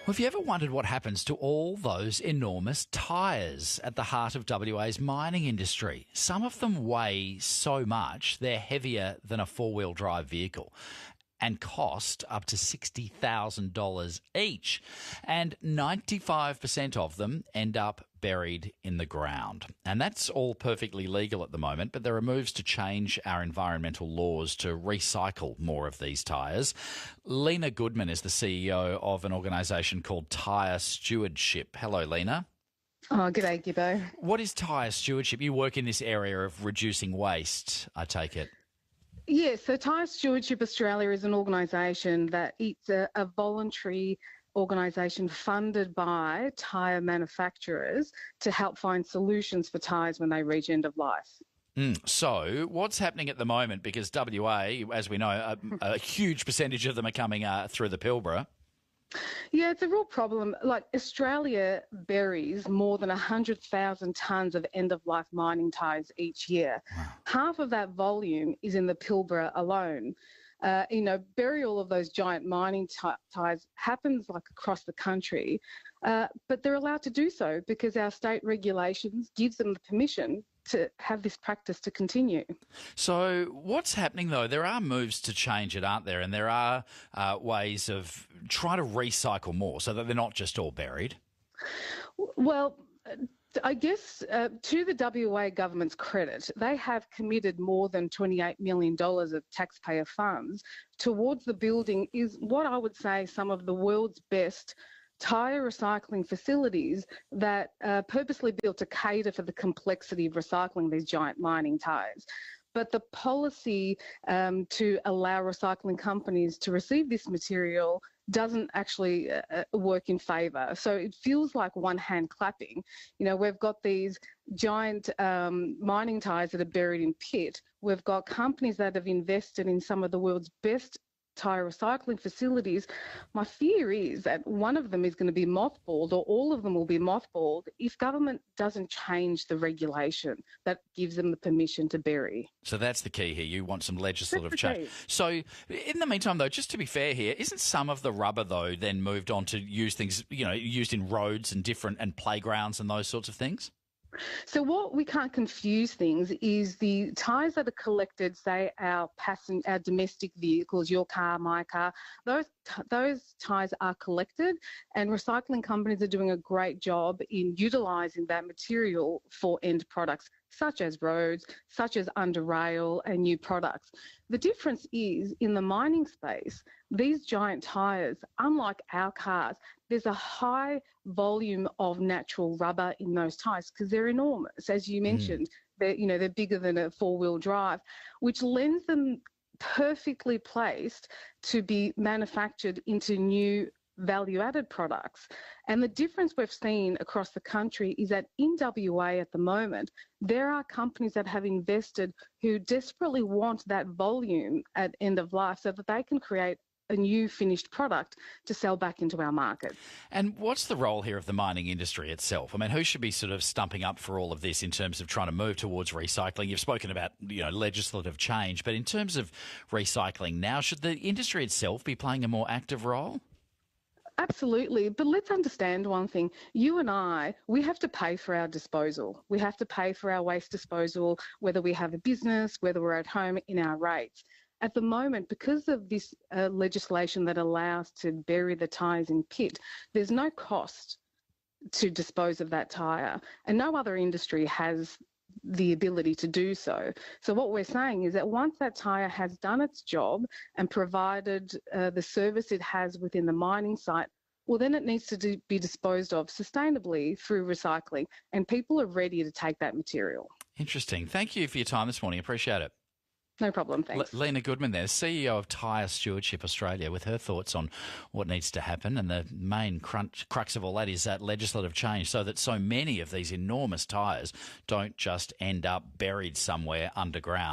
Well, have you ever wondered what happens to all those enormous tyres at the heart of WA's mining industry? Some of them weigh so much they're heavier than a four-wheel drive vehicle and cost up to $60,000 each. And 95% of them end up buried in the ground. And that's all perfectly legal at the moment, but there are moves to change our environmental laws to recycle more of these tyres. Lina Goodman is the CEO of an organisation called Tyre Stewardship. Hello, Lina. Oh, g'day, Gibbo. What is Tyre Stewardship? You work in this area of reducing waste, I take it. Yes, so Tyre Stewardship Australia is an organisation that it's a voluntary organisation funded by tyre manufacturers to help find solutions for tyres when they reach end of life. So what's happening at the moment? Because WA, as we know, a huge percentage of them are coming through the Pilbara. Yeah, it's a real problem. Like, Australia buries more than 100,000 tonnes of end-of-life mining tyres each year. Wow. Half of that volume is in the Pilbara alone. Burial of those giant mining tyres happens like across the country, but they're allowed to do so because our state regulations gives them the permission to have this practice to continue. So what's happening, though? There are moves to change it, aren't there? And there are ways of trying to recycle more so that they're not just all buried. Well, I guess to the WA government's credit, they have committed more than $28 million of taxpayer funds towards the building is what I would say some of the world's best tyre recycling facilities that are purposely built to cater for the complexity of recycling these giant mining tyres. But the policy to allow recycling companies to receive this material doesn't actually work in favour. So it feels like one hand clapping. You know, we've got these giant mining tyres that are buried in pit. We've got companies that have invested in some of the world's best tyre recycling facilities. My fear is that one of them is going to be mothballed, or all of them will be mothballed, if government doesn't change the regulation that gives them the permission to bury. So that's the key here. You want some legislative change. So in the meantime, though, just to be fair here, isn't some of the rubber, though, then moved on to use things, used in roads and playgrounds and those sorts of things? So what we can't confuse things is the tyres that are collected, say our domestic vehicles, your car, my car, those tyres are collected, and recycling companies are doing a great job in utilising that material for end products, such as roads, such as under rail and new products. The difference is in the mining space, these giant tyres, unlike our cars, there's a high volume of natural rubber in those tyres because they're enormous. As you mentioned, they're bigger than a four-wheel drive, which lends them perfectly placed to be manufactured into new value-added products. And the difference we've seen across the country is that in WA at the moment, there are companies that have invested who desperately want that volume at end of life so that they can create a new finished product to sell back into our market. And what's the role here of the mining industry itself? I mean, who should be sort of stumping up for all of this in terms of trying to move towards recycling? You've spoken about, legislative change, but in terms of recycling now, should the industry itself be playing a more active role? Absolutely. But let's understand one thing. You and I, we have to pay for our disposal. We have to pay for our waste disposal, whether we have a business, whether we're at home, in our rates. At the moment, because of this legislation that allows to bury the tyres in pit, there's no cost to dispose of that tyre, and no other industry has the ability to do so. So what we're saying is that once that tyre has done its job and provided the service it has within the mining site, well, then it needs to be disposed of sustainably through recycling, and people are ready to take that material. Interesting. Thank you for your time this morning. Appreciate it. No problem, thanks. Lina Goodman there, CEO of Tyre Stewardship Australia, with her thoughts on what needs to happen. And the main crux of all that is that legislative change so that so many of these enormous tyres don't just end up buried somewhere underground.